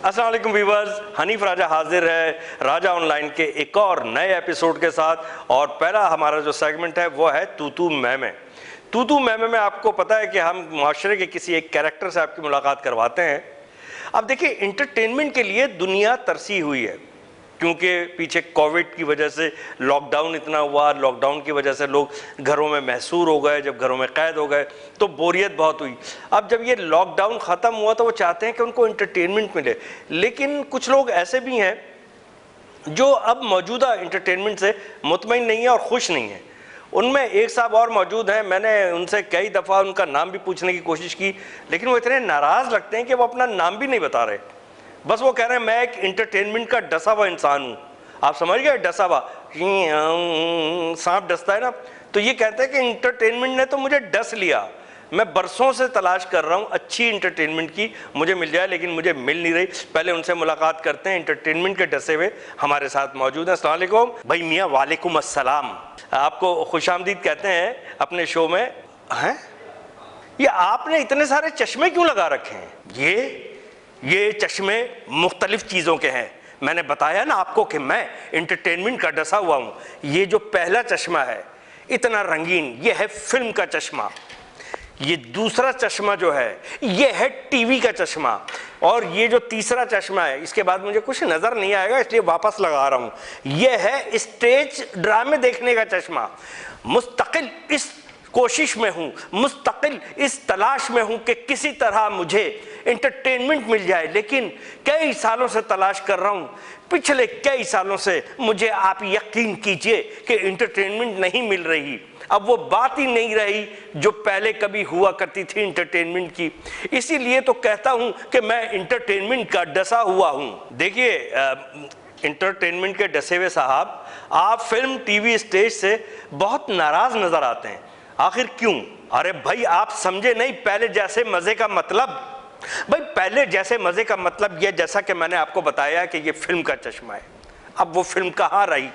अस्सलाम वालेकुम व्यूअर्स, हनीफ राजा हाजिर है राजा ऑनलाइन के एक और नए एपिसोड के साथ। और पहला हमारा जो सेगमेंट है वो है तू तू मैं में। तू तू मैं में आपको पता है कि हम माशरे के किसी एक कैरेक्टर से आपकी मुलाकात करवाते हैं। अब देखिए, इंटरटेनमेंट के लिए दुनिया तरसी हुई है, क्योंकि पीछे कोविड की वजह से लॉकडाउन इतना हुआ, लॉकडाउन की वजह से लोग घरों में महसूर हो गए, जब घरों में कैद हो गए तो बोरियत बहुत हुई। अब जब ये लॉकडाउन ख़त्म हुआ तो वो चाहते हैं कि उनको इंटरटेनमेंट मिले, लेकिन कुछ लोग ऐसे भी हैं जो अब मौजूदा इंटरटेनमेंट से मुतमईन नहीं है और खुश नहीं है। उनमें एक साहब और मौजूद हैं, मैंने उनसे कई दफ़ा उनका नाम भी पूछने की कोशिश की, लेकिन वो इतने नाराज़ लगते हैं कि वो अपना नाम भी नहीं बता रहे। बस वो कह रहे हैं मैं एक इंटरटेनमेंट का डसा हुआ इंसान हूँ। आप समझ गए, डसा हुआ, सांप डसता है ना, तो ये कहते हैं कि इंटरटेनमेंट ने तो मुझे डस लिया। मैं बरसों से तलाश कर रहा हूँ अच्छी इंटरटेनमेंट की, मुझे मिल जाए, लेकिन मुझे मिल नहीं रही। पहले उनसे मुलाकात करते हैं, इंटरटेनमेंट के डसे हुए हमारे साथ मौजूद हैं। अस्सलाम वालेकुम भाई मियाँ। वालेकुम अस्सलाम। आपको खुशामदीद कहते हैं अपने शो में। हैं, ये आपने इतने सारे चश्मे क्यों लगा रखे हैं? ये चश्मे मुख्तलिफ चीज़ों के हैं। मैंने बताया ना आपको कि मैं इंटरटेनमेंट का डसा हुआ हूँ। ये जो पहला चश्मा है इतना रंगीन, ये है फिल्म का चश्मा। ये दूसरा चश्मा जो है ये है टीवी का चश्मा। और ये जो तीसरा चश्मा है, इसके बाद मुझे कुछ नज़र नहीं आएगा इसलिए वापस लगा रहा हूँ, ये है स्टेज ड्रामे देखने का चश्मा। मुस्तकिल इस कोशिश में हूँ, मुस्तकिल इस तलाश में हूँ कि किसी तरह मुझे इंटरटेनमेंट मिल जाए, लेकिन कई सालों से तलाश कर रहा हूँ। पिछले कई सालों से मुझे आप यकीन कीजिए कि इंटरटेनमेंट नहीं मिल रही। अब वो बात ही नहीं रही जो पहले कभी हुआ करती थी इंटरटेनमेंट की। इसीलिए तो कहता हूँ कि मैं इंटरटेनमेंट का डसा हुआ हूँ। देखिए, इंटरटेनमेंट के डसे हुए साहब, आप फिल्म टीवी स्टेज से बहुत नाराज नजर आते हैं। आखिर क्यों? अरे भाई, आप समझे नहीं पहले जैसे मजे का मतलब। भाई पहले जैसे मजे का मतलब ये, जैसा कि मैंने आपको बताया कि ये फिल्म का चश्मा है। अब वो फिल्म कहाँ रही?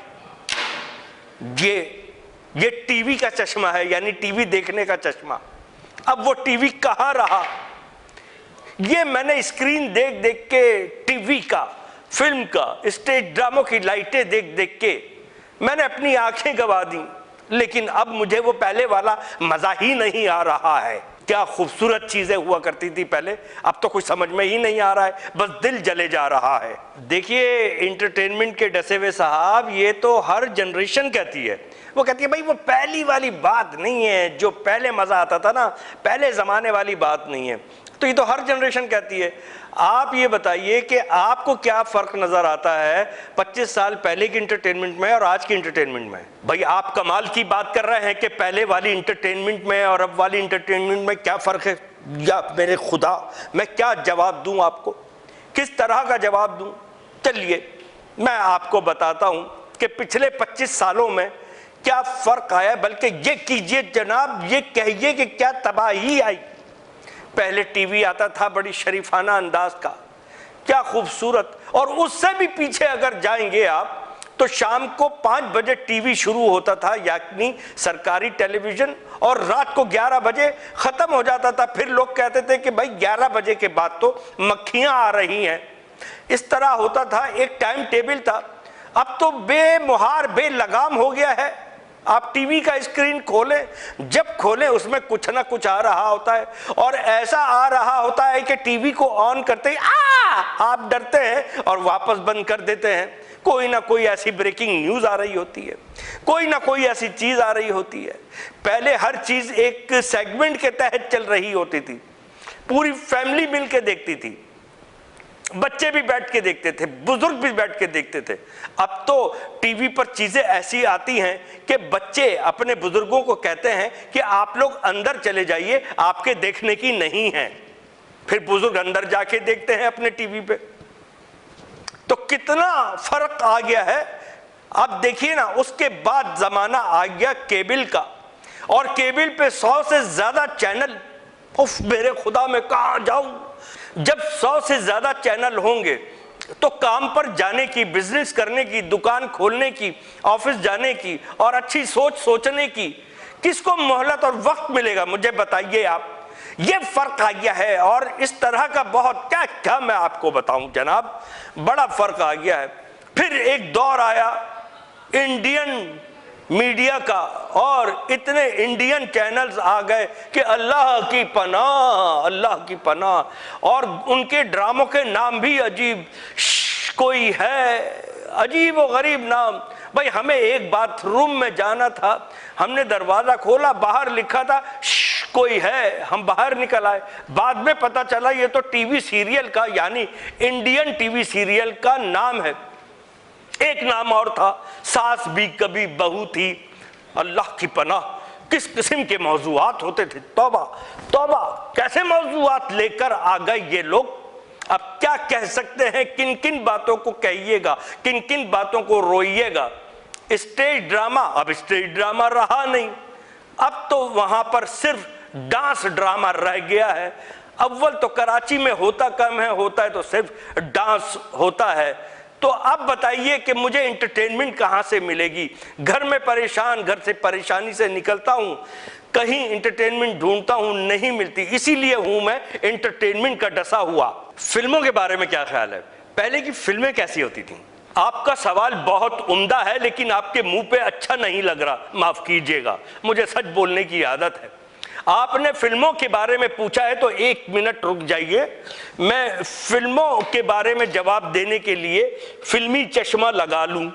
ये टीवी का चश्मा है, यानी टीवी देखने का चश्मा। अब वो टीवी कहाँ रहा? ये मैंने स्क्रीन देख देख के टीवी का, फिल्म का, स्टेज ड्रामों की लाइटें देख देख के मैंने अपनी आंखें गंवा दी, लेकिन अब मुझे वो पहले वाला मजा ही नहीं आ रहा है। क्या खूबसूरत चीजें हुआ करती थी पहले, अब तो कुछ समझ में ही नहीं आ रहा है, बस दिल जले जा रहा है। देखिए, इंटरटेनमेंट के डसे हुए साहब, ये तो हर जनरेशन कहती है। वो कहती है भाई वो पहली वाली बात नहीं है, जो पहले मजा आता था ना, पहले जमाने वाली बात नहीं है। तो ये तो हर जनरेशन कहती है। आप ये बताइए कि आपको क्या फ़र्क नज़र आता है 25 साल पहले की इंटरटेनमेंट में और आज की इंटरटेनमेंट में? भाई आप कमाल की बात कर रहे हैं कि पहले वाली इंटरटेनमेंट में और अब वाली इंटरटेनमेंट में क्या फ़र्क है। या मेरे खुदा, मैं क्या जवाब दूं आपको, किस तरह का जवाब दूं? चलिए मैं आपको बताता हूं कि पिछले 25 सालों में क्या फ़र्क आया। बल्कि ये कीजिए जनाब, ये कहिए कि क्या तबाही आई। पहले टीवी आता था बड़ी शरीफाना अंदाज का, क्या खूबसूरत। और उससे भी पीछे अगर जाएंगे आप तो शाम को 5 बजे टीवी शुरू होता था, यानी सरकारी टेलीविज़न, और रात को 11 बजे ख़त्म हो जाता था। फिर लोग कहते थे कि भाई 11 बजे के बाद तो मक्खियाँ आ रही हैं। इस तरह होता था, एक टाइम टेबल था। अब तो बेमुहार बेलगाम हो गया है। आप टीवी का स्क्रीन खोलें, जब खोलें उसमें कुछ ना कुछ आ रहा होता है, और ऐसा आ रहा होता है कि टीवी को ऑन करते ही आप डरते हैं और वापस बंद कर देते हैं। कोई ना कोई ऐसी ब्रेकिंग न्यूज़ आ रही होती है, कोई ना कोई ऐसी चीज़ आ रही होती है। पहले हर चीज़ एक सेगमेंट के तहत चल रही होती थी, पूरी फैमिली मिल के देखती थी, बच्चे भी बैठ के देखते थे, बुजुर्ग भी बैठ के देखते थे। अब तो टीवी पर चीजें ऐसी आती हैं कि बच्चे अपने बुजुर्गों को कहते हैं कि आप लोग अंदर चले जाइए, आपके देखने की नहीं है। फिर बुजुर्ग अंदर जाके देखते हैं अपने टीवी पे। तो कितना फर्क आ गया है। अब देखिए ना, उसके बाद जमाना आ गया केबल का, और केबल पे 100 से ज्यादा चैनल। उफ मेरे खुदा, मैं कहाँ जाऊं। जब 100 से ज्यादा चैनल होंगे तो काम पर जाने की, बिजनेस करने की, दुकान खोलने की, ऑफिस जाने की और अच्छी सोच सोचने की किसको मोहलत और वक्त मिलेगा? मुझे बताइए आप। ये फर्क आ गया है। और इस तरह का बहुत क्या क्या मैं आपको बताऊं जनाब, बड़ा फर्क आ गया है। फिर एक दौर आया इंडियन मीडिया का, और इतने इंडियन चैनल्स आ गए कि अल्लाह की पनाह, अल्लाह की पनाह। और उनके ड्रामों के नाम भी अजीब, कोई है, अजीब व गरीब नाम। भाई हमें एक बाथरूम में जाना था, हमने दरवाजा खोला, बाहर लिखा था कोई है, हम बाहर निकल आए। बाद में पता चला ये तो टीवी सीरियल का, यानी इंडियन टीवी सीरियल का नाम है। एक नाम और था, सास भी कभी बहू थी। अल्लाह की पनाह, किस किस्म के मौजूआत होते थे। तौबा तौबा, कैसे मौजूआत लेकर आ गए ये लोग। अब क्या कह सकते हैं, किन किन बातों को कहिएगा, किन किन बातों को रोइएगा। स्टेज ड्रामा, अब स्टेज ड्रामा रहा नहीं, अब तो वहां पर सिर्फ डांस ड्रामा रह गया है। अव्वल तो कराची में होता कम है, होता है तो सिर्फ डांस होता है। तो अब बताइए कि मुझे एंटरटेनमेंट कहां से मिलेगी। घर में परेशान, घर से परेशानी से निकलता हूं, कहीं एंटरटेनमेंट ढूंढता हूं, नहीं मिलती। इसीलिए हूं मैं एंटरटेनमेंट का डसा हुआ। फिल्मों के बारे में क्या ख्याल है, पहले की फिल्में कैसी होती थी? आपका सवाल बहुत उम्दा है, लेकिन आपके मुंह पे अच्छा नहीं लग रहा, माफ कीजिएगा, मुझे सच बोलने की आदत है। आपने फिल्मों के बारे में पूछा है तो एक मिनट रुक जाइए, मैं फिल्मों के बारे में जवाब देने के लिए फिल्मी चश्मा लगा लूं।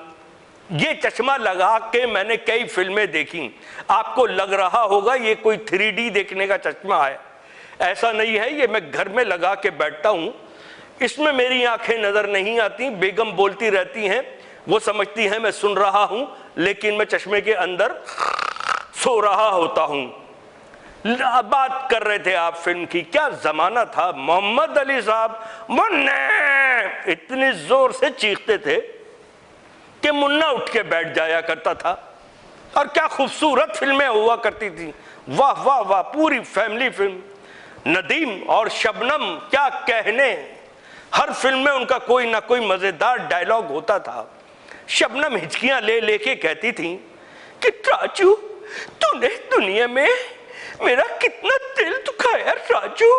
ये चश्मा लगा के मैंने कई फिल्में देखी। आपको लग रहा होगा ये कोई 3D देखने का चश्मा है, ऐसा नहीं है। ये मैं घर में लगा के बैठता हूं, इसमें मेरी आंखें नजर नहीं आती, बेगम बोलती रहती हैं, वो समझती हैं मैं सुन रहा हूं, लेकिन मैं चश्मे के अंदर सो रहा होता हूं। बात कर रहे थे आप फिल्म की, क्या जमाना था। मोहम्मद अली साहब मुन्ने इतनी जोर से चीखते थे कि मुन्ना उठ के बैठ जाया करता था। और क्या खूबसूरत फिल्में हुआ करती थी, वाह वाह वाह, पूरी फैमिली फिल्म। नदीम और शबनम क्या कहने, हर फिल्म में उनका कोई ना कोई मजेदार डायलॉग होता था। शबनम हिचकियां ले लेके कहती थी कि राजू, तूने दुनिया में मेरा कितना दिल दुखाया राजू,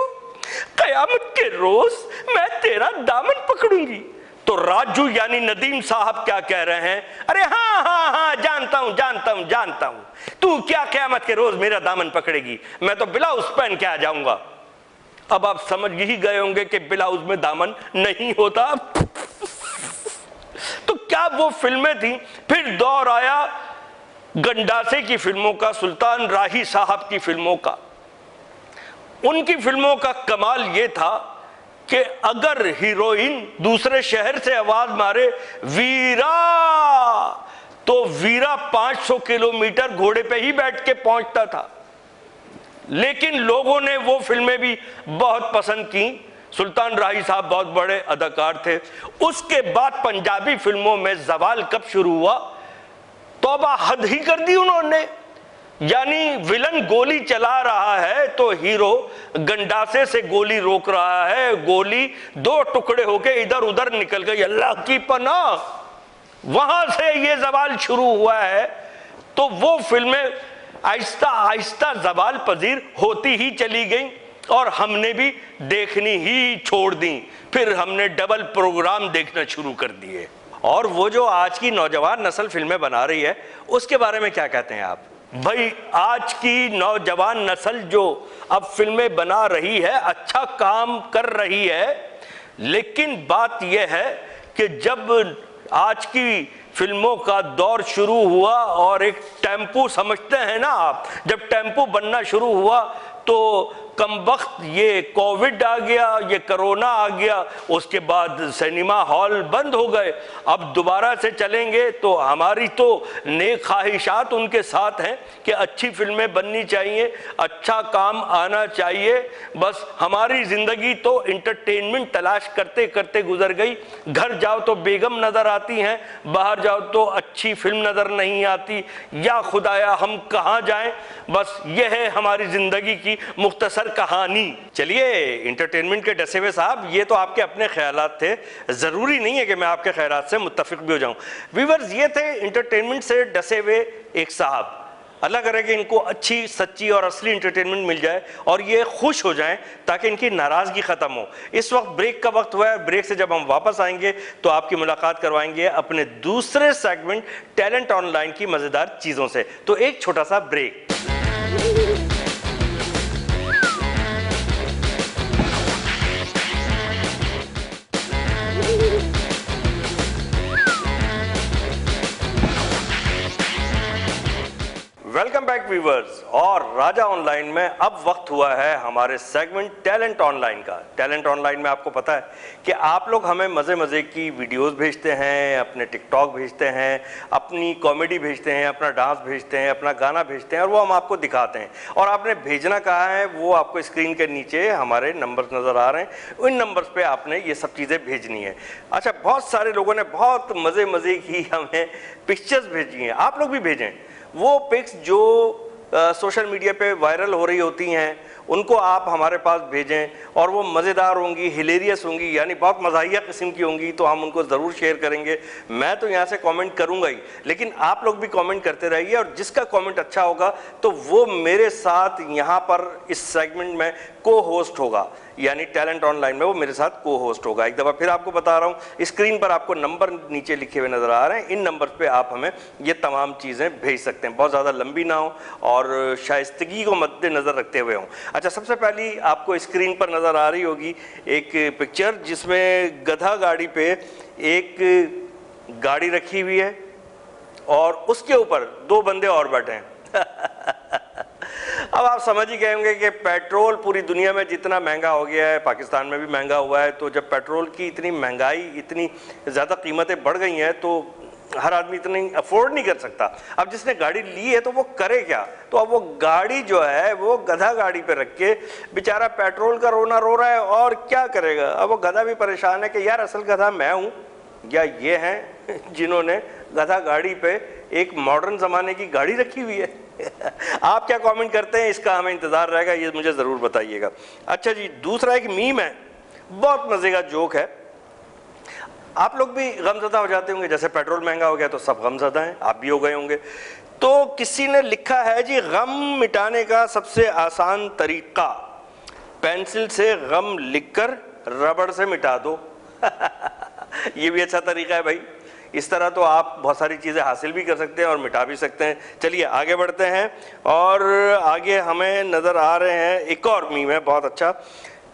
कयामत के रोज मैं तेरा दामन पकड़ूंगी। तो राजू यानी नदीम साहब क्या कह रहे हैं, अरे हाँ हाँ हाँ, जानता हूं जानता हूं जानता हूं, तू क्या कयामत के रोज मेरा दामन पकड़ेगी, मैं तो ब्लाउज पहन के आ जाऊंगा। अब आप समझ ही गए होंगे कि ब्लाउज में दामन नहीं होता। तो क्या वो फिल्में थी। फिर दौर आया गंडासे की फिल्मों का, सुल्तान राही साहब की फिल्मों का। उनकी फिल्मों का कमाल यह था कि अगर हीरोइन दूसरे शहर से आवाज मारे वीरा, तो वीरा 500 किलोमीटर घोड़े पे ही बैठ के पहुंचता था। लेकिन लोगों ने वो फिल्में भी बहुत पसंद की। सुल्तान राही साहब बहुत बड़े अदाकार थे। उसके बाद पंजाबी फिल्मों में जवाल कब शुरू हुआ, तौबा हद ही कर दी उन्होंने। यानी विलन गोली चला रहा है तो हीरो गंडासे से गोली रोक रहा है, गोली दो टुकड़े होके इधर उधर निकल गई, अल्लाह की पनाह। वहां से ये जवाल शुरू हुआ है। तो वो फिल्में आहिस्ता आहिस्ता जवाल पजीर होती ही चली गई और हमने भी देखनी ही छोड़ दी। फिर हमने डबल प्रोग्राम देखना शुरू कर दिए। और वो जो आज की नौजवान नस्ल फिल्में बना रही है, उसके बारे में क्या कहते हैं आप? भाई आज की नौजवान नस्ल जो अब फिल्में बना रही है, अच्छा काम कर रही है, लेकिन बात यह है कि जब आज की फिल्मों का दौर शुरू हुआ और एक टेम्पो समझते हैं ना आप, जब टेम्पो बनना शुरू हुआ तो कम वक्त ये कोविड आ गया, ये कोरोना आ गया, उसके बाद सिनेमा हॉल बंद हो गए। अब दोबारा से चलेंगे तो हमारी तो नेक ख्वाहिशात उनके साथ हैं कि अच्छी फिल्में बननी चाहिए, अच्छा काम आना चाहिए। बस हमारी ज़िंदगी तो इंटरटेनमेंट तलाश करते करते गुजर गई। घर जाओ तो बेगम नज़र आती हैं, बाहर जाओ तो अच्छी फिल्म नज़र नहीं आती। या खुदाया हम कहाँ जाएं। बस यह है हमारी ज़िंदगी की मुख्तसर कहानी। चलिए, इंटरटेनमेंट के डसे हुए साहब, ये तो आपके अपने ख्यालात थे, जरूरी नहीं है कि मैं आपके ख्यालात से मुत्तफिक भी हो जाऊं। व्यूअर्स, ये थे इंटरटेनमेंट से डसे हुए एक साहब। अल्लाह करे कि इनको अच्छी सच्ची और असली एंटरटेनमेंट मिल जाए और ये खुश हो जाएं ताकि इनकी नाराज़गी ख़त्म हो। इस वक्त ब्रेक का वक्त हुआ है। ब्रेक से जब हम वापस आएंगे तो आपकी मुलाकात करवाएंगे अपने दूसरे सेगमेंट टैलेंट ऑनलाइन की मज़ेदार चीज़ों से। तो एक छोटा सा ब्रेक। Welcome back viewers. और राजा ऑनलाइन में अब वक्त हुआ है हमारे सेगमेंट टैलेंट ऑनलाइन का। टैलेंट ऑनलाइन में आपको पता है कि आप लोग हमें मज़े मज़े की वीडियोस भेजते हैं, अपने टिकटॉक भेजते हैं, अपनी कॉमेडी भेजते हैं, अपना डांस भेजते हैं, अपना गाना भेजते हैं और वो हम आपको दिखाते हैं। और आपने भेजना कहा है वो आपको स्क्रीन के नीचे हमारे नंबर्स नज़र आ रहे हैं, उन नंबर्स पर आपने ये सब चीज़ें भेजनी है। अच्छा, बहुत सारे लोगों ने बहुत मज़े की हमें पिक्चर्स भेजी हैं, आप लोग भी भेजें वो पिक्स जो सोशल मीडिया पे वायरल हो रही होती हैं, उनको आप हमारे पास भेजें और वो मज़ेदार होंगी, हिलेरियस होंगी, यानी बहुत मज़ाहिया किस्म की होंगी, तो हम उनको ज़रूर शेयर करेंगे। मैं तो यहाँ से कमेंट करूँगा ही, लेकिन आप लोग भी कमेंट करते रहिए और जिसका कमेंट अच्छा होगा तो वो मेरे साथ यहाँ पर इस सेगमेंट में को होस्ट होगा, यानी टैलेंट ऑनलाइन में वो मेरे साथ को होस्ट होगा। एक दफ़ा फिर आपको बता रहा हूँ, स्क्रीन पर आपको नंबर नीचे लिखे हुए नज़र आ रहे हैं, इन नंबर पे आप हमें ये तमाम चीज़ें भेज सकते हैं, बहुत ज़्यादा लंबी ना हो और शाइस्तगी को मद्देनज़र रखते हुए हों। अच्छा, सबसे पहली आपको स्क्रीन पर नज़र आ रही होगी एक पिक्चर जिसमें गधा गाड़ी पे एक गाड़ी रखी हुई है और उसके ऊपर दो बंदे और बैठे हैं। अब आप समझ ही गए होंगे कि पेट्रोल पूरी दुनिया में जितना महंगा हो गया है, पाकिस्तान में भी महंगा हुआ है, तो जब पेट्रोल की इतनी महंगाई, इतनी ज़्यादा कीमतें बढ़ गई हैं तो हर आदमी इतनी अफोर्ड नहीं कर सकता। अब जिसने गाड़ी ली है तो वो करे क्या? तो अब वो गाड़ी जो है वो गधा गाड़ी पे रख के बेचारा पेट्रोल का रोना रो रहा है और क्या करेगा। अब वो गधा भी परेशान है कि यार असल गधा मैं हूँ या ये हैं जिन्होंने गधा गाड़ी पे एक मॉडर्न ज़माने की गाड़ी रखी हुई है। आप क्या कमेंट करते हैं, इसका हमें इंतज़ार रहेगा, ये मुझे ज़रूर बताइएगा। अच्छा जी, दूसरा एक मीम है, बहुत मज़े का जोक है। आप लोग भी गमज़दा हो जाते होंगे, जैसे पेट्रोल महंगा हो गया तो सब गमज़दा हैं, आप भी हो गए होंगे। तो किसी ने लिखा है जी, गम मिटाने का सबसे आसान तरीका, पेंसिल से गम लिखकर रबड़ से मिटा दो। ये भी अच्छा तरीका है भाई। इस तरह तो आप बहुत सारी चीज़ें हासिल भी कर सकते हैं और मिटा भी सकते हैं। चलिए आगे बढ़ते हैं और आगे हमें नज़र आ रहे हैं एक और मीम है, बहुत अच्छा,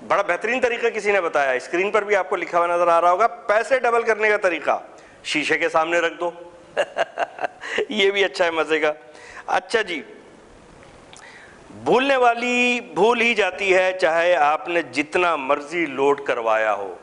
बड़ा बेहतरीन तरीका किसी ने बताया, स्क्रीन पर भी आपको लिखा हुआ नज़र आ रहा होगा, पैसे डबल करने का तरीका, शीशे के सामने रख दो। ये भी अच्छा है, मज़े का। अच्छा जी, भूलने वाली भूल ही जाती है चाहे आपने जितना मर्जी लोड करवाया हो।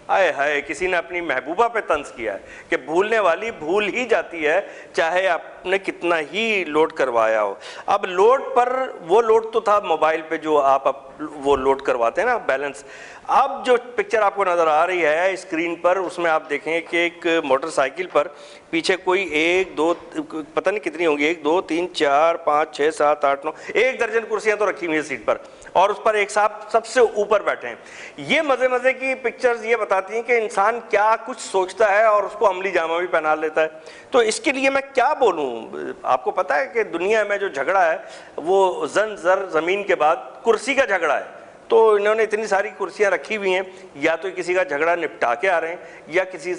आए हाय, किसी ने अपनी महबूबा पे तंज किया है कि भूलने वाली भूल ही जाती है चाहे आपने कितना ही लोड करवाया हो। अब लोड पर वो लोड तो था मोबाइल पे जो आप वो लोड करवाते हैं ना, बैलेंस। अब जो पिक्चर आपको नज़र आ रही है स्क्रीन पर, उसमें आप देखेंगे कि एक मोटरसाइकिल पर पीछे कोई एक दो पता नहीं कितनी होंगी, 1 2 3 4 5 6 7 8 9 1 दर्जन कुर्सियां तो रखी हुई है सीट पर और उस पर एक साहब सबसे ऊपर बैठे हैं। ये मज़े की पिक्चर्स ये बताती हैं कि इंसान क्या कुछ सोचता है और उसको अमली जामा भी पहना लेता है। तो इसके लिए मैं क्या बोलूँ, आपको पता है कि दुनिया में जो झगड़ा है वो जर ज़मीन के बाद कुर्सी का झगड़ा है। तो इन्होंने इतनी सारी कुर्सियां रखी हुई हैं, या तो किसी का झगड़ा निपटा के आ रहे हैं या किसी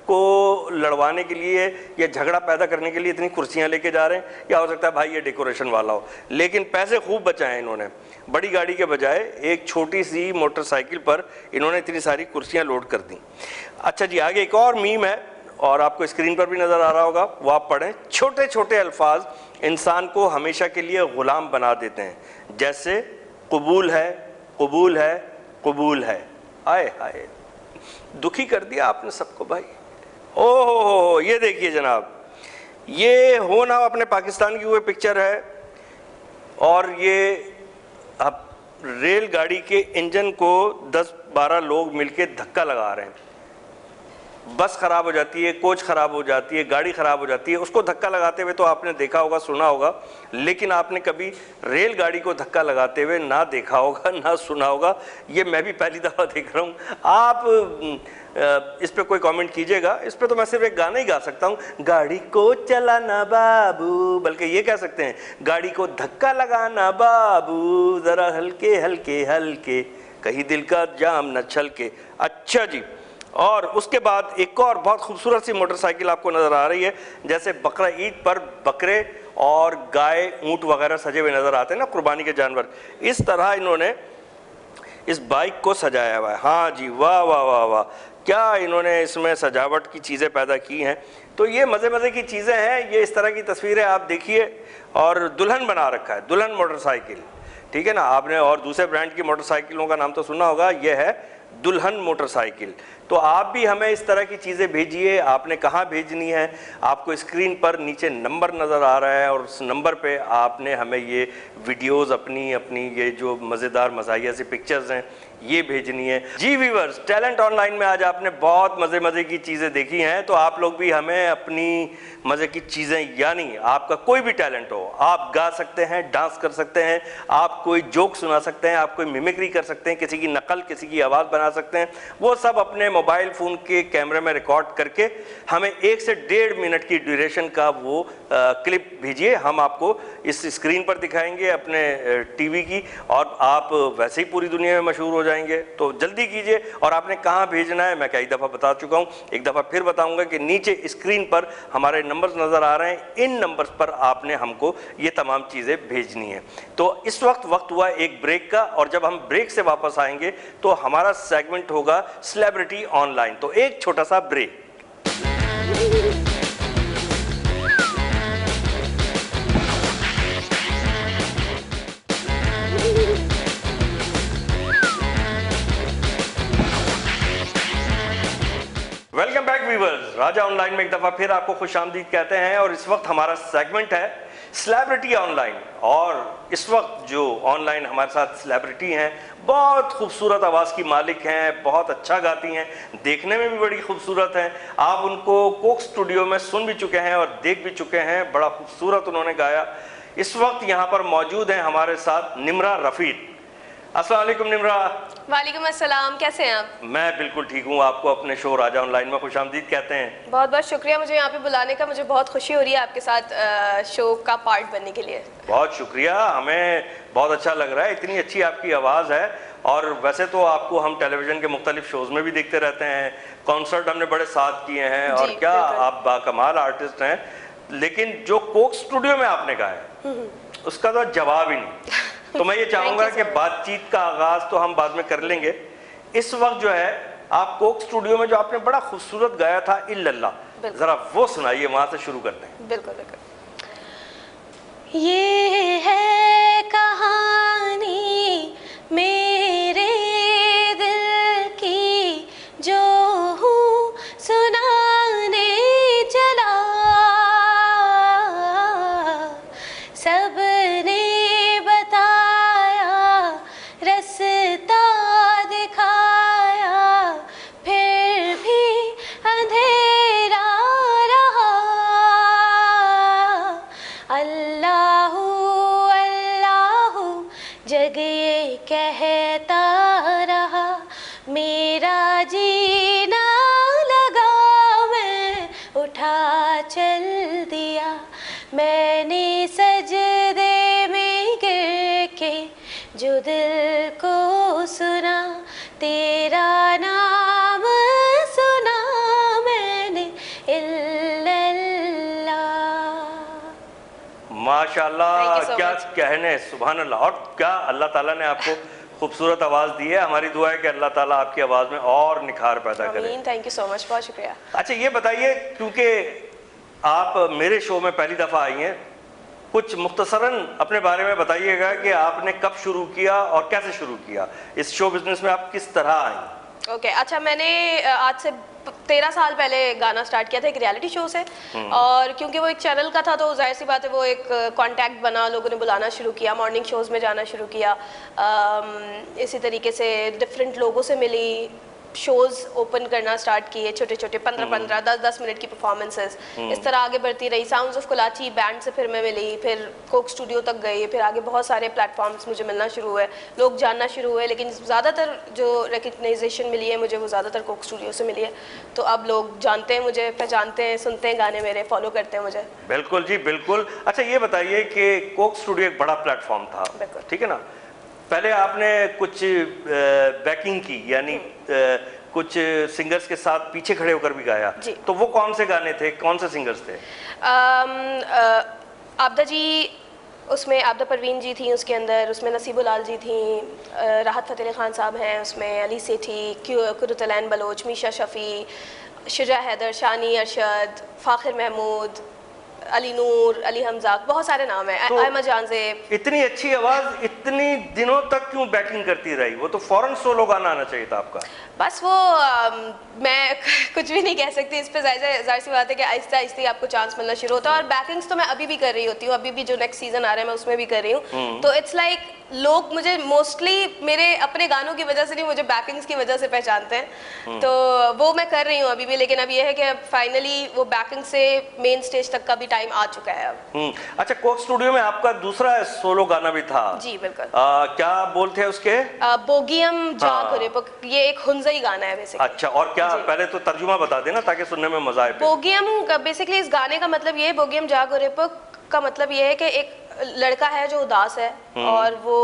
को लड़वाने के लिए या झगड़ा पैदा करने के लिए इतनी कुर्सियां लेके जा रहे हैं, या हो सकता है भाई ये डेकोरेशन वाला हो। लेकिन पैसे खूब बचाए इन्होंने, बड़ी गाड़ी के बजाय एक छोटी सी मोटरसाइकिल पर इन्होंने इतनी सारी कुर्सियां लोड कर दी। अच्छा जी, आगे एक और मीम है और आपको स्क्रीन पर भी नज़र आ रहा होगा, वो आप पढ़ें। छोटे छोटे अल्फाज इंसान को हमेशा के लिए ग़ुलाम बना देते हैं, जैसे कबूल है, कबूल है, कबूल है। आए हाय, दुखी कर दिया आपने सबको भाई। ओहो, ये देखिए जनाब, ये हो ना अपने पाकिस्तान की हुए पिक्चर है और ये अब रेलगाड़ी के इंजन को 10-12 लोग मिलके धक्का लगा रहे हैं। बस खराब हो जाती है, कोच खराब हो जाती है, गाड़ी खराब हो जाती है, उसको धक्का लगाते हुए तो आपने देखा होगा, सुना होगा, लेकिन आपने कभी रेलगाड़ी को धक्का लगाते हुए ना देखा होगा, ना सुना होगा। ये मैं भी पहली दफ़ा देख रहा हूँ। आप इस पे कोई कमेंट कीजिएगा। इस पे तो मैं सिर्फ एक गाना ही गा सकता हूँ, गाड़ी को चलाना बाबू, बल्कि ये कह सकते हैं गाड़ी को धक्का लगाना बाबू, ज़रा हल्के हल्के हल्के, कहीं दिल का जाम न छलके। अच्छा जी, और उसके बाद एक और बहुत खूबसूरत सी मोटरसाइकिल आपको नज़र आ रही है, जैसे बकरा ईद पर बकरे और गाय, ऊँट वगैरह सजे हुए नज़र आते हैं ना, कुर्बानी के जानवर। इस तरह इन्होंने इस बाइक को सजाया हुआ है। हाँ जी, वाह वाह वाह वाह, क्या इन्होंने इसमें सजावट की चीज़ें पैदा की हैं। तो ये मज़े मज़े की चीज़ें हैं। ये इस तरह की तस्वीरें आप देखिए, और दुल्हन बना रखा है, दुल्हन मोटरसाइकिल, ठीक है ना। आपने और दूसरे ब्रांड की मोटरसाइकिलों का नाम तो सुना होगा, ये है दुल्हन मोटरसाइकिल। तो आप भी हमें इस तरह की चीज़ें भेजिए। आपने कहाँ भेजनी है, आपको स्क्रीन पर नीचे नंबर नज़र आ रहा है, और उस नंबर पे आपने हमें ये वीडियोस अपनी ये जो मज़ेदार मज़ाहिया सी पिक्चर्स हैं ये भेजनी है। जी व्यूअर्स, टैलेंट ऑनलाइन में आज आपने बहुत मज़े की चीज़ें देखी हैं, तो आप लोग भी हमें अपनी मज़े की चीज़ें, यानी आपका कोई भी टैलेंट हो, आप गा सकते हैं, डांस कर सकते हैं, आप कोई जोक सुना सकते हैं, आप कोई मिमिक्री कर सकते हैं, किसी की नकल, किसी की आवाज़ बना सकते हैं, वो सब अपने मोबाइल फ़ोन के कैमरे में रिकॉर्ड करके हमें 1 से 1.5 मिनट की ड्यूरेशन का वो क्लिप भेजिए। हम आपको इस स्क्रीन पर दिखाएंगे अपने टीवी की, और आप वैसे ही पूरी दुनिया में मशहूर हो जाएंगे। तो जल्दी कीजिए। और आपने कहाँ भेजना है मैं कई दफ़ा बता चुका हूँ, एक दफ़ा फिर बताऊँगा कि नीचे स्क्रीन पर हमारे नंबर्स नज़र आ रहे हैं, इन नंबर्स पर आपने हमको ये तमाम चीज़ें भेजनी है। तो इस वक्त हुआ एक ब्रेक का, और जब हम ब्रेक से वापस आएंगे तो हमारा सेगमेंट होगा सेलिब्रिटी ऑनलाइन। तो एक छोटा सा ब्रेक। वेलकम बैक व्यूअर्स, राजा ऑनलाइन में एक दफ़ा फिर आपको खुशामदीद कहते हैं। और इस वक्त हमारा सेगमेंट है सेलिब्रिटी ऑनलाइन, और इस वक्त जो ऑनलाइन हमारे साथ सेलिब्रिटी हैं, बहुत खूबसूरत आवाज़ की मालिक हैं, बहुत अच्छा गाती हैं, देखने में भी बड़ी खूबसूरत हैं। आप उनको कोक स्टूडियो में सुन भी चुके हैं और देख भी चुके हैं, बड़ा खूबसूरत उन्होंने गाया। इस वक्त यहाँ पर मौजूद हैं हमारे साथ निम्रा रफ़ीक। अस्सलाम वालेकुम निम्रा। वालेकुम अस्सलाम, कैसे हैं आप? मैं बिल्कुल ठीक हूँ। आपको अपने शो राजा ऑनलाइन में खुशामदीद कहते हैं। बहुत बहुत शुक्रिया मुझे यहाँ पे बुलाने का, मुझे बहुत खुशी हो रही है आपके साथ शो का पार्ट बनने के लिए। बहुत शुक्रिया, हमें बहुत अच्छा लग रहा है, इतनी अच्छी आपकी आवाज़ है। और वैसे तो आपको हम टेलीविज़न के मुख्तलिफ शोज़ में भी देखते रहते हैं, कॉन्सर्ट हमने बड़े साथ किए हैं, और क्या आप बाकमाल आर्टिस्ट हैं। लेकिन जो कोक स्टूडियो में आपने गाया उसका तो जवाब ही नहीं। तो मैं ये चाहूँगा कि बातचीत का आगाज़ तो हम बाद में कर लेंगे। इस वक्त जो है आप कोक स्टूडियो में जो आपने बड़ा खूबसूरत गाया था इल्लल्लाह, ज़रा वो सुनाइए, वहाँ से शुरू करते हैं। बिल्कुल बिल्कुल। ये है कहानी मेरे दिल की, जो हूँ सुनाने चला, सबने बताया, रास्ता दिखाया, फिर भी अंधेरा रहा। अल्लाहू अल्लाहू जग ये कहता रहा, मेरा जीना लगा, मैं उठा चल दिया, मैंने सजदे में गिर के जो दिल को सुना, तेरा नाम सुना मैंने इल्लल्लाह। माशाल्लाह, क्या कहने, सुभान अल्लाह। और क्या अल्लाह ताला ने आपको खूबसूरत आवाज़ दी है। हमारी दुआ है कि अल्लाह ताला आपकी आवाज़ में और निखार पैदा करे। थैंक यू सो मच, बहुत शुक्रिया। अच्छा ये बताइए, क्योंकि आप मेरे शो में पहली दफ़ा आई हैं, कुछ मुख्तसरन अपने बारे में बताइएगा कि आपने कब शुरू किया और कैसे शुरू किया इस शो बिजनेस में, आप किस तरह आई? ओके, अच्छा, मैंने आज से 13 साल पहले गाना स्टार्ट किया था एक रियलिटी शो से, और क्योंकि वो एक चैनल का था तो जाहिर सी बात है वो एक कांटेक्ट बना, लोगों ने बुलाना शुरू किया, मॉर्निंग शोज़ में जाना शुरू किया, इसी तरीके से डिफरेंट लोगों से मिली, शोज ओपन करना स्टार्ट किए, छोटे छोटे 15-15, 10-10 मिनट की परफॉर्मेंसेस। इस तरह आगे बढ़ती रही। साउंड्स ऑफ कोलाची बैंड से फिर मैं मिली, फिर कोक स्टूडियो तक गई, फिर आगे बहुत सारे प्लेटफॉर्म्स मुझे मिलना शुरू हुए, लोग जानना शुरू हुए। लेकिन ज़्यादातर जो रिकग्नाइजेशन मिली है मुझे, वो ज़्यादातर कोक स्टूडियो से मिली है। तो अब लोग जानते हैं मुझे, पहचानते हैं, सुनते हैं गाने मेरे, फॉलो करते हैं मुझे। बिल्कुल जी, बिल्कुल। अच्छा ये बताइए कि कोक स्टूडियो एक बड़ा प्लेटफॉर्म था, ठीक है ना? पहले आपने कुछ बैकिंग की, यानी कुछ सिंगर्स के साथ पीछे खड़े होकर भी गाया, तो वो कौन से गाने थे, कौन से सिंगर्स थे? आबदा जी, उसमें आबदा परवीन जी थी उसके अंदर, उसमें नसीबुलाल जी थी, राहत फ़तेह अली ख़ान साहब हैं उसमें, अली सेठी, कुरुतलैन बलोच, मीशा शफ़ी, शुजा हैदर, शानी अरशद, फ़ाखिर महमूद, अली नूर, अली हमजा, बहुत सारे नाम हैं। तो अहमद जानज़ेब। इतनी अच्छी आवाज़ इतनी दिनों तक क्यों बैकिंग करती रही? वो तो फौरन सोलो गाना आना चाहिए था आपका। बस वो मैं कुछ भी नहीं कह सकती इस पे। जाहिर सी बात है कि आहिस्ता आहिस्ता आपको चांस मिलना शुरू होता है। और बैकिंग्स तो मैं अभी भी कर रही होती हूँ, अभी भी जो नेक्स्ट सीजन आ रहा है मैं उसमें भी कर रही हूँ। तो इट्स लाइक लोग मुझे मोस्टली मेरे अपने गानों की वजह से नहीं, मुझे बैकिंग्स की वजह से पहचानते हैं। तो वो मैं कर रही हूँ अभी भी। लेकिन अब ये है कि फाइनली वो बैकिंग से मेन स्टेज तक का भी टाइम आ चुका है अब। अच्छा, कोक स्टूडियो में आपका दूसरा सोलो गाना भी था? जी बिल्कुल। क्या बोलते हैं उसके? बोगियम जागुरिपुक, ये एक हुंज़ई गाना है बेसिकली। अच्छा, और क्या, पहले तो तर्जुमा बता देना ताकि सुनने में मजा आए। बोगियम बेसिकली इस गाने का मतलब ये है, बोगियम जागुरिपुक का मतलब ये है कि एक लड़का है जो उदास है और वो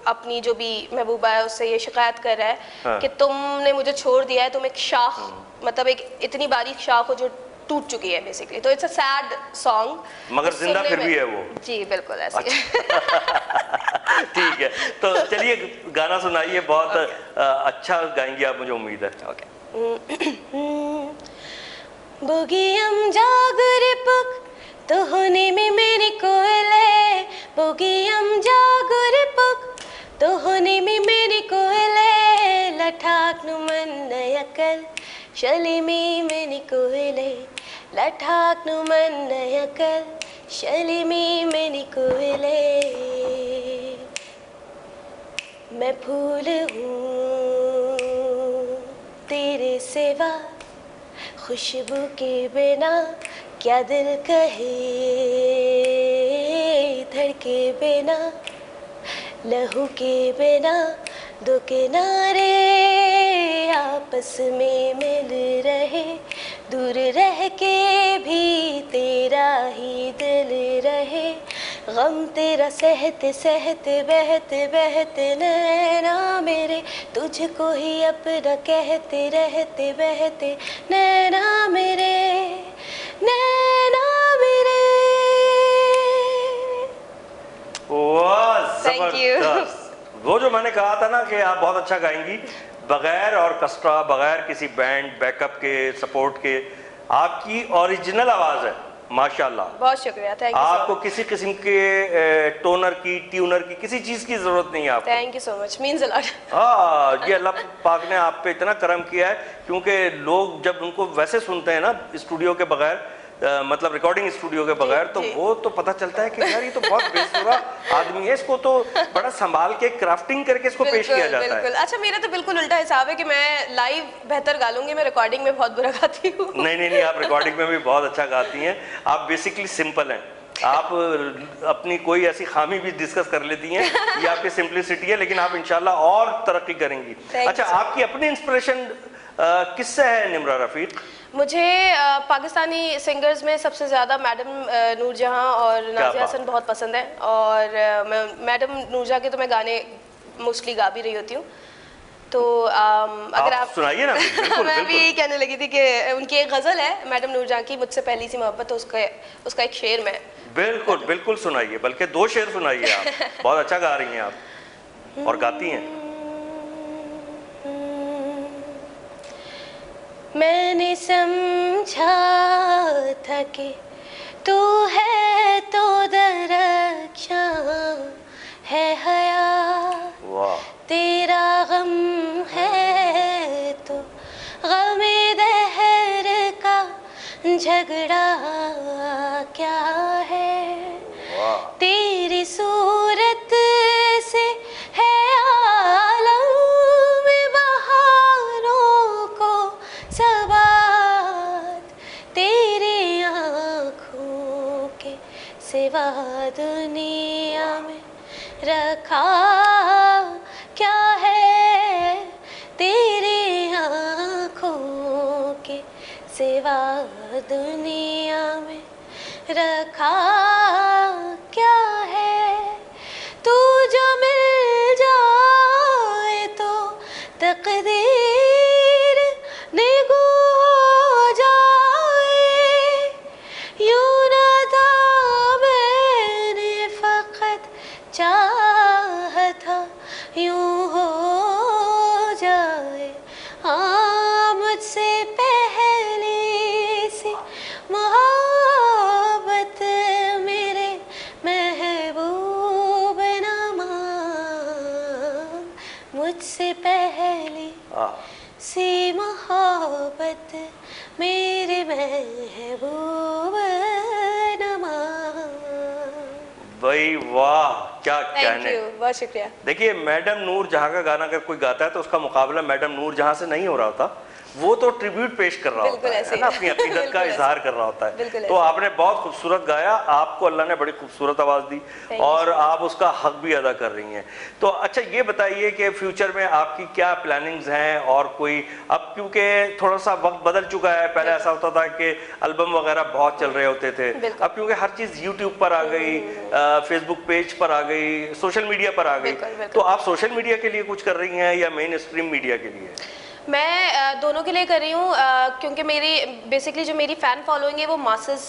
अपनी जो भी महबूबा है उससे ये शिकायत कर रहा है कि तुमने मुझे छोड़ दिया है, तुम एक शाख, मतलब एक इतनी बारीक शाख हो जो टूट चुकी है बेसिकली। तो इट्स अ सैड सॉन्ग, मगर जिंदा फिर भी है वो। जी बिल्कुल ऐसे। अच्छा। ठीक है, तो चलिए गाना सुनाइए, बहुत अच्छा गाएंगी आप, मुझे उम्मीद है। बोगियम जागुरिपुक तो होने में मेरी कोयले, बोगियम जागुरिपुक तो होने में मेरी कोयले, लठाक नुमन नयकल शलिमी मेरी कोयले, लठाक नुमन नयकल शलिमी मेरी कोयले। मैं फूल हूँ तेरे सिवा, खुशबू के बिना क्या दिल कहे, धड़के बिना लहू के बिना दो किनारे आपस में मिल रहे, दूर रह के भी तेरा ही दिल रहे, गम तेरा सहते सहते बहते बहते नैना मेरे, तुझको ही अपना कहते रहते बहते नैना मेरे, नैना मेरे। वाह, जबरदस्त। वो जो मैंने कहा था ना कि आप बहुत अच्छा गाएंगी, बगैर ऑर्केस्ट्रा, बगैर किसी बैंड बैकअप के, सपोर्ट के, आपकी ओरिजिनल आवाज है माशाल्लाह। बहुत शुक्रिया, थैंक यू। आपको किसी किस्म के टोनर की, ट्यूनर की, किसी चीज की जरूरत नहीं है आपको। Thank you so much, means a lot. हाँ, ये अल्लाह पाक ने आप पे इतना करम किया है, क्योंकि लोग जब उनको वैसे सुनते हैं ना स्टूडियो के बगैर, मतलब रिकॉर्डिंग स्टूडियो के बगैर, तो वो तो पता चलता है कि यार ये तो बहुत बेसुरा आदमी है, इसको तो बड़ा संभाल के क्राफ्टिंग करके इसको पेश किया जाता है। अच्छा, मेरा तो बिल्कुल उल्टा हिसाब है कि मैं लाइव बेहतर गा लूंगी, मैं रिकॉर्डिंग में बहुत बुरा गाती हूँ। नहीं, आप रिकॉर्डिंग में भी बहुत अच्छा गाती हैं। आप बेसिकली सिंपल हैं, आप अपनी कोई ऐसी खामी भी डिस्कस कर लेती हैं, ये आपकी सिंपलिसिटी है, लेकिन आप इंशाल्लाह और तरक्की करेंगी। अच्छा, आपकी अपनी इंस्पिरेशन किससे है निम्रा रफ़ीक? मुझे पाकिस्तानी सिंगर्स में सबसे ज़्यादा मैडम नूरजहां और नाज़िया हसन बहुत पसंद है। और मैडम नूरजहां के तो मैं गाने मोस्टली गा भी रही होती हूँ। तो अगर आप सुनाइए ना। बिल्कुल, मैं भी यही कहने लगी थी कि उनकी एक गज़ल है मैडम नूरजहां की, मुझसे पहली सी मोहब्बत, तो उसका एक शेर में। बिल्कुल सुनाइए, बल्कि 2 शेर सुनाइए आप। बहुत अच्छा गा रही हैं आप और गाती हैं। मैंने समझा था कि तू है तो दरख्शां है हया, तेरा गम है तो गमे दहर का झगड़ा क्या है, तेरी सूरत से है आलम में बहारों रखा क्या है तेरी आँखों के सिवा दुनिया में, रखा क्या है। तू जो मिल जाए तो तकदीर निगो हो जाए, यूं ना था मैंने फकत चाहा था यूं हो जाए। हाँ मुझसे पहले से मोहब्बत मेरे महबूब ना मांग, मुझसे पहले सी मोहब्बत मेरे महबूब न मांग। भाई वाह, क्या थैंक कहने। यू, बहुत शुक्रिया। देखिए मैडम नूर जहां का गाना अगर कोई गाता है तो उसका मुकाबला मैडम नूर जहां से नहीं हो रहा होता, वो तो ट्रिब्यूट पेश कर रहा होता है ना, अपनी अकीदत का इजहार कर रहा होता है। तो आपने बहुत खूबसूरत गाया, आपको अल्लाह ने बड़ी खूबसूरत आवाज़ दी और आप उसका हक भी अदा कर रही हैं। तो अच्छा ये बताइए कि फ्यूचर में आपकी क्या प्लानिंग्स हैं, और कोई अब क्योंकि थोड़ा सा वक्त बदल चुका है, पहले ऐसा होता था कि एल्बम वगैरह बहुत चल रहे होते थे, अब क्योंकि हर चीज़ यूट्यूब पर आ गई, फेसबुक पेज पर आ गई, सोशल मीडिया पर आ गई, तो आप सोशल मीडिया के लिए कुछ कर रही हैं या मेन स्ट्रीम मीडिया के लिए? मैं दोनों के लिए कर रही हूँ, क्योंकि मेरी बेसिकली जो मेरी फ़ैन फॉलोइंग है वो मासेस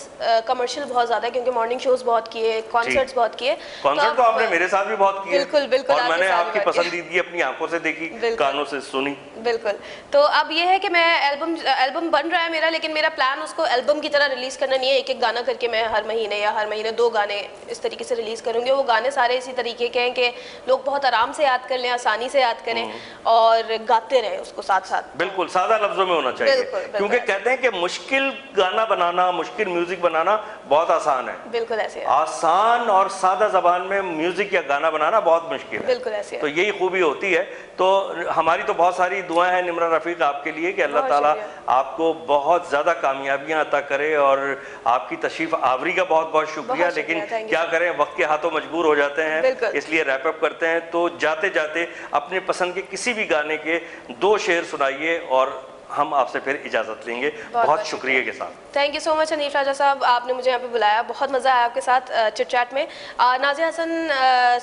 कमर्शियल बहुत ज़्यादा है, क्योंकि मॉर्निंग शोज बहुत किए, कॉन्सर्ट्स बहुत किए। कॉन्सर्ट तो आपने मेरे साथ भी बहुत किए। बिल्कुल बिल्कुल, और मैंने आपकी पसंदीदगी अपनी आंखों से देखी, कानों से सुनी। बिल्कुल। तो अब ये है कि मैं एल्बम बन रहा है मेरा, लेकिन मेरा प्लान उसको एल्बम की तरह रिलीज़ करना नहीं है। एक एक गाना करके मैं हर महीने या हर महीने 2 गाने इस तरीके से रिलीज़ करूँगी। वो गाने सारे इसी तरीके के हैं कि लोग बहुत आराम से याद कर लें, आसानी से याद करें और गाते रहें उसको साथ साथ। बिल्कुल सादा लफ्जों में होना चाहिए, क्योंकि कहते हैं कि मुश्किल गाना बनाना, मुश्किल म्यूजिक बनाना बहुत आसान है। बिल्कुल ऐसे है। आसान और सादा जबान में म्यूजिक या गाना बनाना बहुत मुश्किल है। बिल्कुल ऐसे है। तो यही खूबी होती है। तो हमारी तो बहुत सारी दुआएं हैं निम्रा रफीक आपके लिए कि अल्लाह ताला आपको बहुत ज़्यादा कामयाबियां अता करे, और आपकी तशरीफ आवरी का बहुत बहुत शुक्रिया। लेकिन क्या करें, वक्त के हाथों मजबूर हो जाते हैं, इसलिए रैप अप करते हैं। तो जाते जाते अपने पसंद के किसी भी गाने के 2 शेर सुनाइए और हम आपसे फिर इजाज़त लेंगे। बहुत शुक्रिया के साथ। Thank you so much Hanif Raja sahab, आपने मुझे यहाँ पे बुलाया, बहुत मज़ा आया आपके साथ चिट चैट में। नाज़िया हसन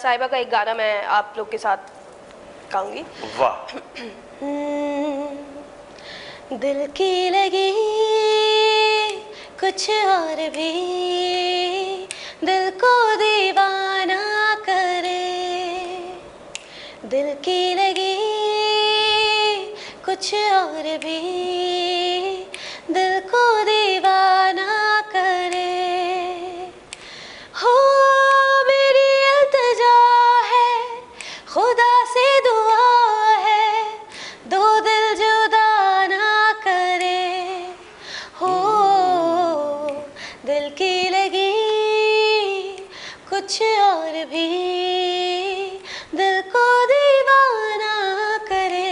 साहिबा का एक गाना मैं आप लोग के साथ गाऊंगी। वाह। दिल की लगी कुछ और भी दिल को दीवाना करे, दिल की लगी कुछ और भी दिल को दीवाना करे। हो मेरी इल्तिजा है, खुदा से दुआ है, 2 दिल जुदा ना करे। हो दिल की लगी कुछ और भी दिल को दीवाना करे।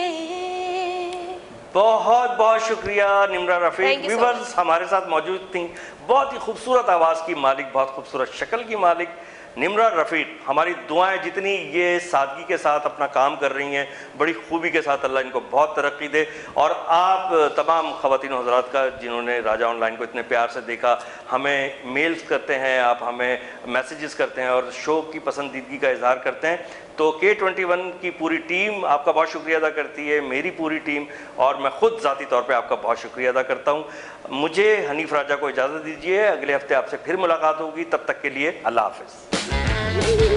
बहुत बहुत शुक्रिया निम्रा रफीक। व्यूअर्स हमारे साथ मौजूद थी बहुत ही खूबसूरत आवाज़ की मालिक, बहुत खूबसूरत शक्ल की मालिक निम्रा रफीक। हमारी दुआएं जितनी ये सादगी के साथ अपना काम कर रही हैं, बड़ी खूबी के साथ अल्लाह इनको बहुत तरक्की दे। और आप तमाम ख़वातीन हज़रात का जिन्होंने राजा ऑनलाइन को इतने प्यार से देखा, हमें मेल्स करते हैं, आप हमें मैसेजेस करते हैं और शो की पसंदीदगी का इजहार करते हैं, तो K21 की पूरी टीम आपका बहुत शुक्रिया अदा करती है, मेरी पूरी टीम, और मैं ख़ुद ज़ाती तौर पे आपका बहुत शुक्रिया अदा करता हूँ। मुझे हनीफ राजा को इजाज़त दीजिए, अगले हफ्ते आपसे फिर मुलाकात होगी, तब तक के लिए अल्लाह हाफ़िज़।